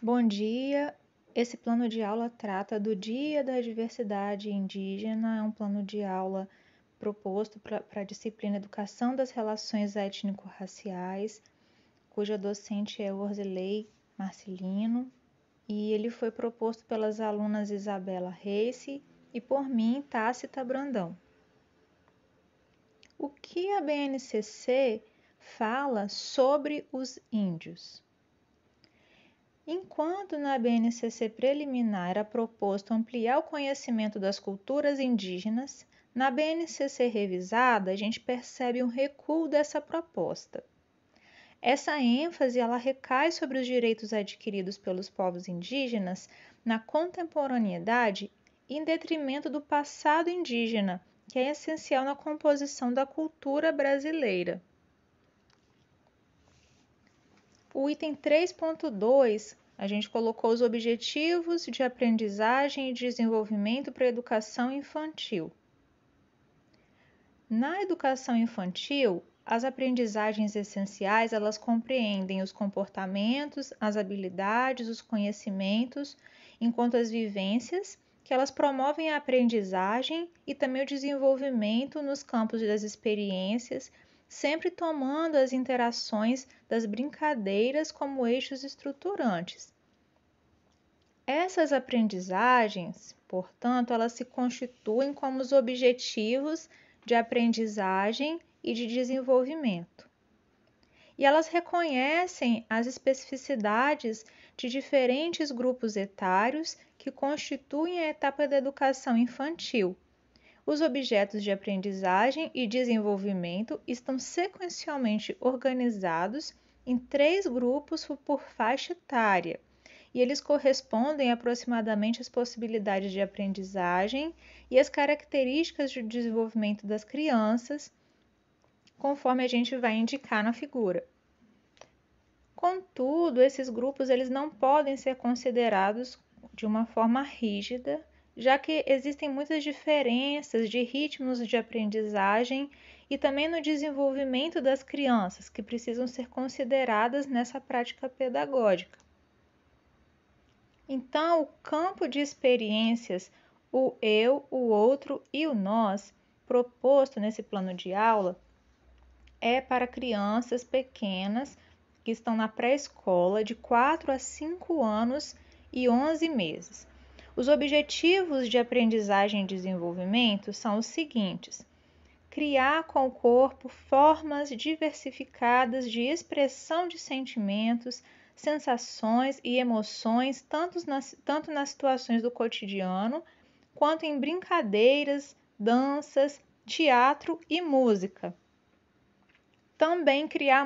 Bom dia! Esse plano de aula trata do Dia da Diversidade Indígena, é um plano de aula proposto para a disciplina Educação das Relações Étnico-Raciais, cuja docente é Orzilei Marcelino, e ele foi proposto pelas alunas Isabela Reis e por mim, Tácita Brandão. O que a BNCC fala sobre os índios? Enquanto na BNCC preliminar era proposto ampliar o conhecimento das culturas indígenas, na BNCC revisada a gente percebe um recuo dessa proposta. Essa ênfase ela recai sobre os direitos adquiridos pelos povos indígenas na contemporaneidade em detrimento do passado indígena, que é essencial na composição da cultura brasileira. O item 3.2, a gente colocou os objetivos de aprendizagem e desenvolvimento para a educação infantil. Na educação infantil, as aprendizagens essenciais, elas compreendem os comportamentos, as habilidades, os conhecimentos, enquanto as vivências, que elas promovem a aprendizagem e também o desenvolvimento nos campos das experiências, sempre tomando as interações das brincadeiras como eixos estruturantes. Essas aprendizagens, portanto, elas se constituem como os objetivos de aprendizagem e de desenvolvimento. E elas reconhecem as especificidades de diferentes grupos etários que constituem a etapa da educação infantil. Os objetos de aprendizagem e desenvolvimento estão sequencialmente organizados em 3 grupos por faixa etária, e eles correspondem aproximadamente às possibilidades de aprendizagem e às características de desenvolvimento das crianças, conforme a gente vai indicar na figura. Contudo, esses grupos eles não podem ser considerados de uma forma rígida, já que existem muitas diferenças de ritmos de aprendizagem e também no desenvolvimento das crianças, que precisam ser consideradas nessa prática pedagógica. Então, o campo de experiências, o eu, o outro e o nós, proposto nesse plano de aula, é para crianças pequenas que estão na pré-escola de 4 a 5 anos e 11 meses. Os objetivos de aprendizagem e desenvolvimento são os seguintes: criar com o corpo formas diversificadas de expressão de sentimentos, sensações e emoções, tanto nas situações do cotidiano, quanto em brincadeiras, danças, teatro e música. Também criar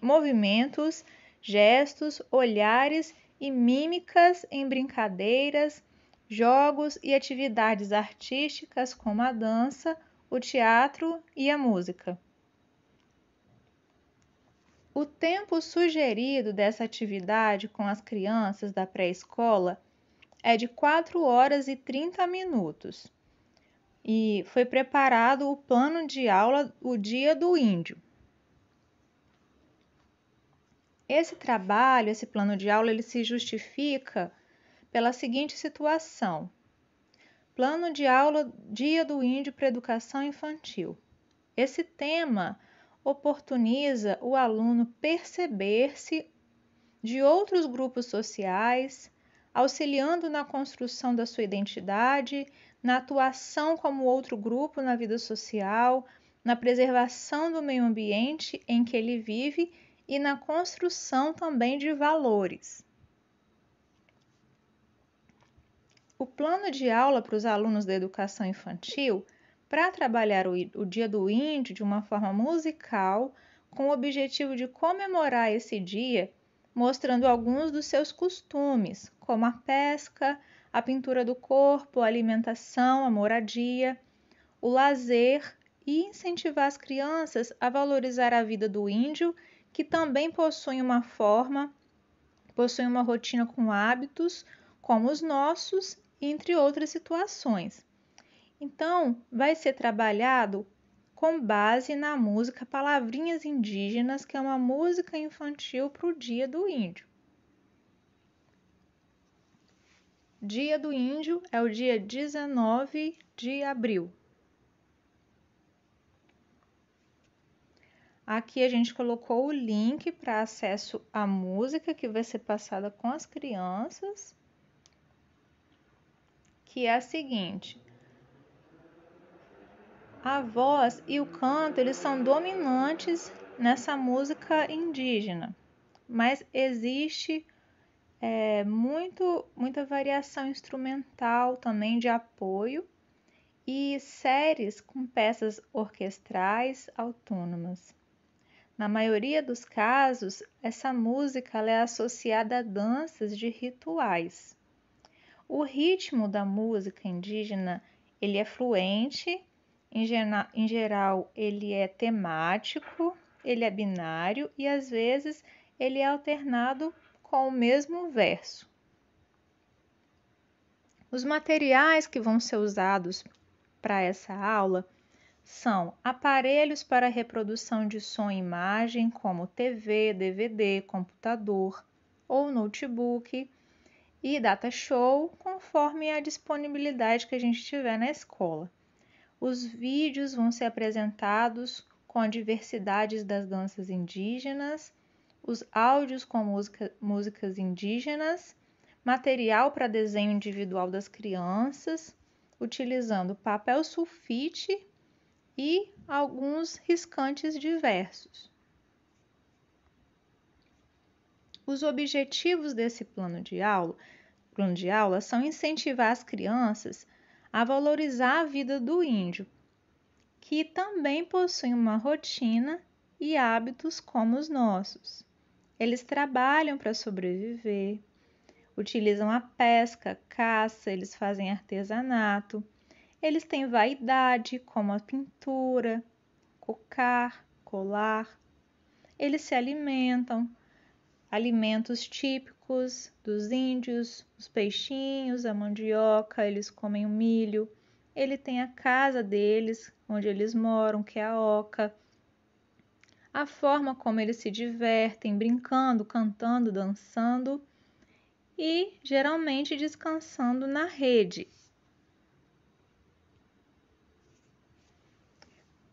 movimentos, gestos, olhares e mímicas em brincadeiras, jogos e atividades artísticas como a dança, o teatro e a música. O tempo sugerido dessa atividade com as crianças da pré-escola é de 4 horas e 30 minutos. E foi preparado o plano de aula o Dia do Índio. Esse trabalho, esse plano de aula, ele se justifica pela seguinte situação: Plano de aula Dia do Índio para Educação Infantil. Esse tema oportuniza o aluno perceber-se de outros grupos sociais, auxiliando na construção da sua identidade, na atuação como outro grupo na vida social, na preservação do meio ambiente em que ele vive e na construção também de valores. O plano de aula para os alunos da educação infantil, para trabalhar o Dia do Índio de uma forma musical, com o objetivo de comemorar esse dia, mostrando alguns dos seus costumes, como a pesca, a pintura do corpo, a alimentação, a moradia, o lazer e incentivar as crianças a valorizar a vida do índio, que também possui uma rotina com hábitos como os nossos, entre outras situações. Então, vai ser trabalhado com base na música Palavrinhas Indígenas, que é uma música infantil para o Dia do Índio. Dia do Índio é o dia 19 de abril. Aqui a gente colocou o link para acesso à música que vai ser passada com as crianças, que é a seguinte: a voz e o canto, eles são dominantes nessa música indígena, mas existe muita variação instrumental também de apoio e séries com peças orquestrais autônomas. Na maioria dos casos, essa música ela é associada a danças de rituais. O ritmo da música indígena ele é fluente, em geral ele é temático, ele é binário e às vezes ele é alternado com o mesmo verso. Os materiais que vão ser usados para essa aula são aparelhos para reprodução de som e imagem, como TV, DVD, computador ou notebook, e data show, conforme a disponibilidade que a gente tiver na escola. Os vídeos vão ser apresentados com a diversidade das danças indígenas, os áudios com músicas indígenas, material para desenho individual das crianças, utilizando papel sulfite e alguns riscantes diversos. Os objetivos desse plano de aula são incentivar as crianças a valorizar a vida do índio, que também possui uma rotina e hábitos como os nossos. Eles trabalham para sobreviver, utilizam a pesca, caça, eles fazem artesanato, eles têm vaidade, como a pintura, cocar, colar. Eles se alimentam, alimentos típicos dos índios, os peixinhos, a mandioca, eles comem o milho. Ele tem a casa deles, onde eles moram, que é a oca. A forma como eles se divertem, brincando, cantando, dançando e geralmente descansando na rede.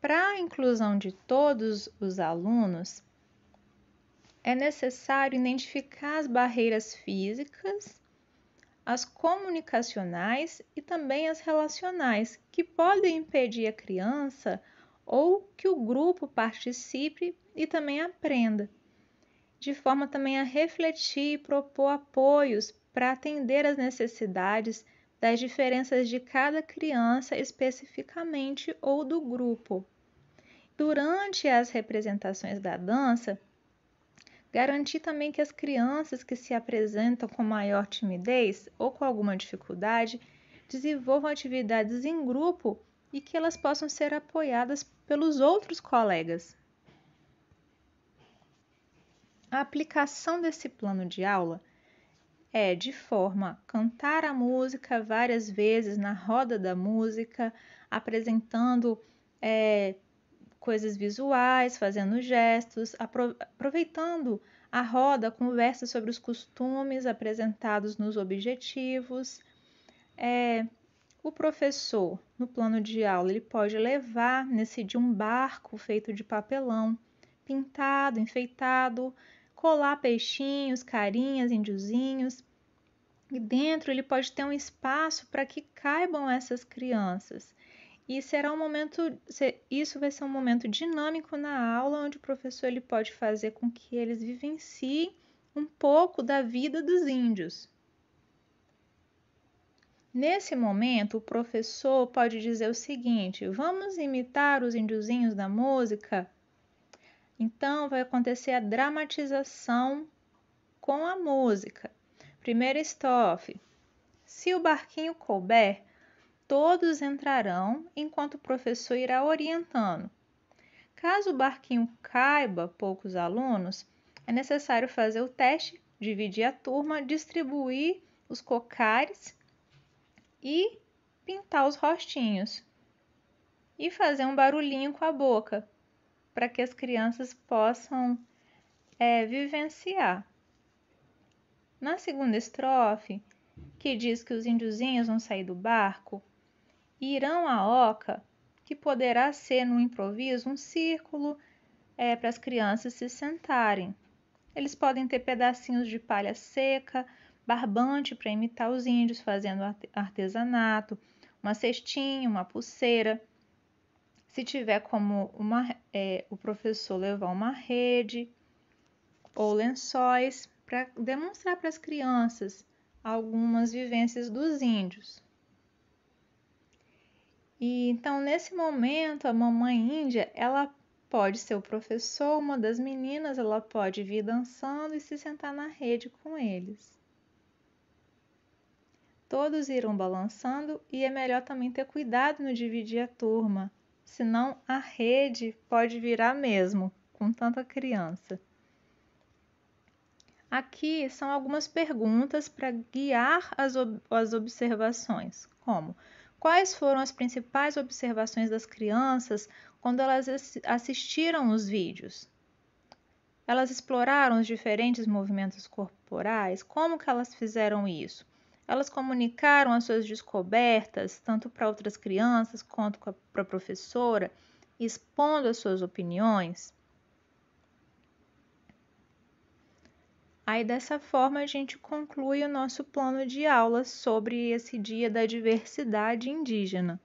Para a inclusão de todos os alunos, é necessário identificar as barreiras físicas, as comunicacionais e também as relacionais, que podem impedir a criança ou que o grupo participe e também aprenda, de forma também a refletir e propor apoios para atender às necessidades das diferenças de cada criança especificamente ou do grupo. Durante as representações da dança, garantir também que as crianças que se apresentam com maior timidez ou com alguma dificuldade desenvolvam atividades em grupo e que elas possam ser apoiadas pelos outros colegas. A aplicação desse plano de aula é de forma a cantar a música várias vezes na roda da música, apresentando coisas visuais, fazendo gestos, aproveitando a roda, conversa sobre os costumes apresentados nos objetivos. O professor, no plano de aula, ele pode levar nesse de um barco feito de papelão, pintado, enfeitado, colar peixinhos, carinhas, índiozinhos. E dentro ele pode ter um espaço para que caibam essas crianças. E isso vai ser um momento dinâmico na aula, onde o professor ele pode fazer com que eles vivenciem um pouco da vida dos índios. Nesse momento, o professor pode dizer o seguinte: vamos imitar os índiozinhos da música? Então, vai acontecer a dramatização com a música. Primeira estrofe: se o barquinho couber, todos entrarão, enquanto o professor irá orientando. Caso o barquinho caiba poucos alunos, é necessário fazer o teste, dividir a turma, distribuir os cocares e pintar os rostinhos. E fazer um barulhinho com a boca, para que as crianças possam vivenciar. Na segunda estrofe, que diz que os índiozinhos vão sair do barco e irão à oca, que poderá ser no improviso um círculo para as crianças se sentarem. Eles podem ter pedacinhos de palha seca, barbante para imitar os índios fazendo artesanato, uma cestinha, uma pulseira. Se tiver como o professor levar uma rede ou lençóis para demonstrar para as crianças algumas vivências dos índios. E então, nesse momento, a mamãe índia, ela pode ser o professor, uma das meninas, ela pode vir dançando e se sentar na rede com eles. Todos irão balançando e é melhor também ter cuidado no dividir a turma, senão a rede pode virar mesmo, com tanta criança. Aqui são algumas perguntas para guiar as observações, como: quais foram as principais observações das crianças quando elas assistiram os vídeos? Elas exploraram os diferentes movimentos corporais? Como que elas fizeram isso? Elas comunicaram as suas descobertas, tanto para outras crianças quanto para a professora, expondo as suas opiniões? Aí, dessa forma, a gente conclui o nosso plano de aula sobre esse Dia da Diversidade Indígena.